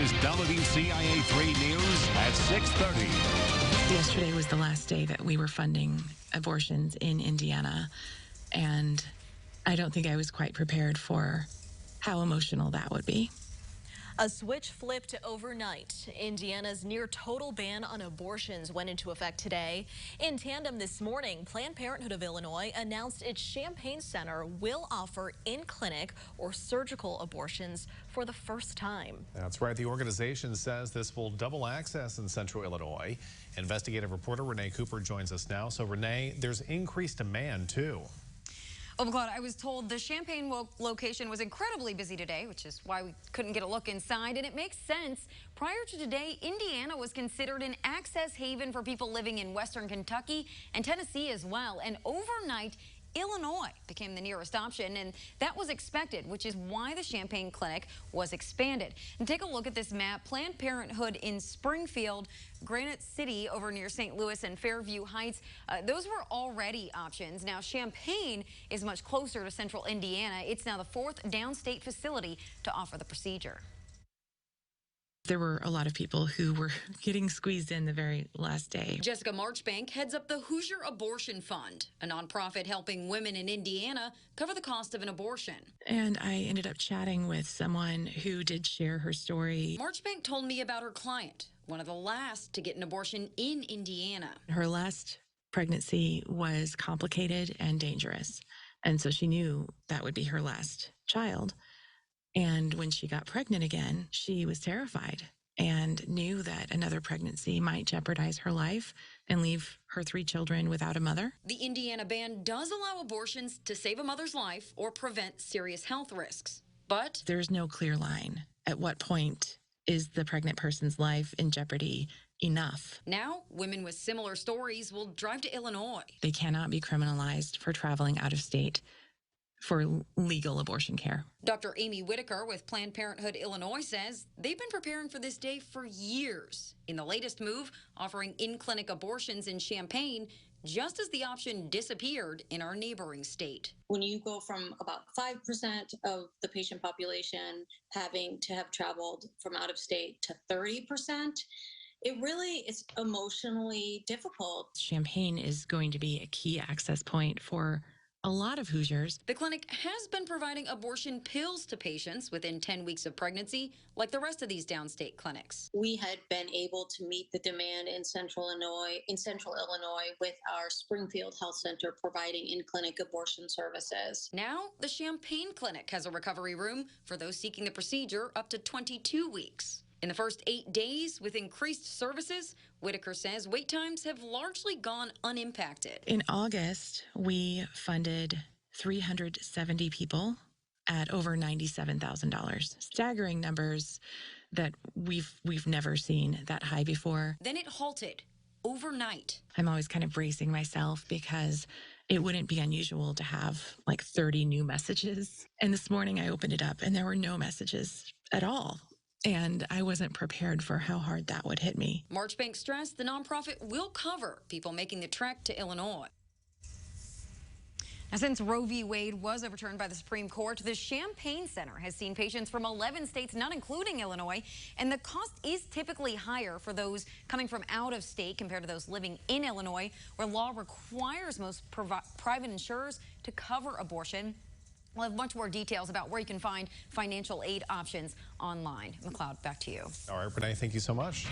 is WCIA 3 News at 6:30. Yesterday was the last day that we were funding abortions in Indiana, and I don't think I was quite prepared for how emotional that would be. A switch flipped overnight. Indiana's near total ban on abortions went into effect today. In tandem this morning, Planned Parenthood of Illinois announced its Champaign Center will offer in-clinic or surgical abortions for the first time. That's right. The organization says this will double access in central Illinois. Investigative reporter Renee Cooper joins us now. So, Renee, there's increased demand, too. Well, McLeod, I was told the Champaign location was incredibly busy today, which is why we couldn't get a look inside. And it makes sense. Prior to today, Indiana was considered an access haven for people living in western Kentucky and Tennessee as well. And overnight, Illinois became the nearest option, and that was expected, which is why the Champaign Clinic was expanded. And take a look at this map. Planned Parenthood in Springfield, Granite City over near St. Louis, and Fairview Heights, those were already options. Now, Champaign is much closer to central Indiana. It's now the fourth downstate facility to offer the procedure. There were a lot of people who were getting squeezed in the very last day. Jessica Marchbank heads up the Hoosier Abortion Fund, a nonprofit helping women in Indiana cover the cost of an abortion. And I ended up chatting with someone who did share her story. Marchbank told me about her client, one of the last to get an abortion in Indiana. Her last pregnancy was complicated and dangerous, and so she knew that would be her last child. And when she got pregnant again, she was terrified and knew that another pregnancy might jeopardize her life and leave her 3 children without a mother. The Indiana ban does allow abortions to save a mother's life or prevent serious health risks. But there's no clear line. At what point is the pregnant person's life in jeopardy enough? Now, women with similar stories will drive to Illinois. They cannot be criminalized for traveling out of state for legal abortion care. Dr. Amy Whitaker with Planned Parenthood Illinois says they've been preparing for this day for years. In the latest move, offering in-clinic abortions in Champaign, just as the option disappeared in our neighboring state. When you go from about 5% of the patient population having to have traveled from out of state to 30%, it really is emotionally difficult. Champaign is going to be a key access point for a lot of Hoosiers. The clinic has been providing abortion pills to patients within 10 weeks of pregnancy, like the rest of these downstate clinics. We had been able to meet the demand in central Illinois with our Springfield Health Center providing in-clinic abortion services. Now, the Champaign Clinic has a recovery room for those seeking the procedure up to 22 weeks. In the first 8 days, with increased services, Whitaker says wait times have largely gone unimpacted. In August, we funded 370 people at over $97,000. Staggering numbers that we've never seen that high before. Then it halted overnight. I'm always kind of bracing myself because it wouldn't be unusual to have like 30 new messages. And this morning I opened it up and there were no messages at all. And I wasn't prepared for how hard that would hit me. Marchbank stressed the nonprofit will cover people making the trek to Illinois. Now, since Roe v. Wade was overturned by the Supreme Court, the Champaign Center has seen patients from 11 states, not including Illinois, and the cost is typically higher for those coming from out of state compared to those living in Illinois, where law requires most private insurers to cover abortion. We'll have much more details about where you can find financial aid options online. McLeod, back to you. All right, Renee, thank you so much.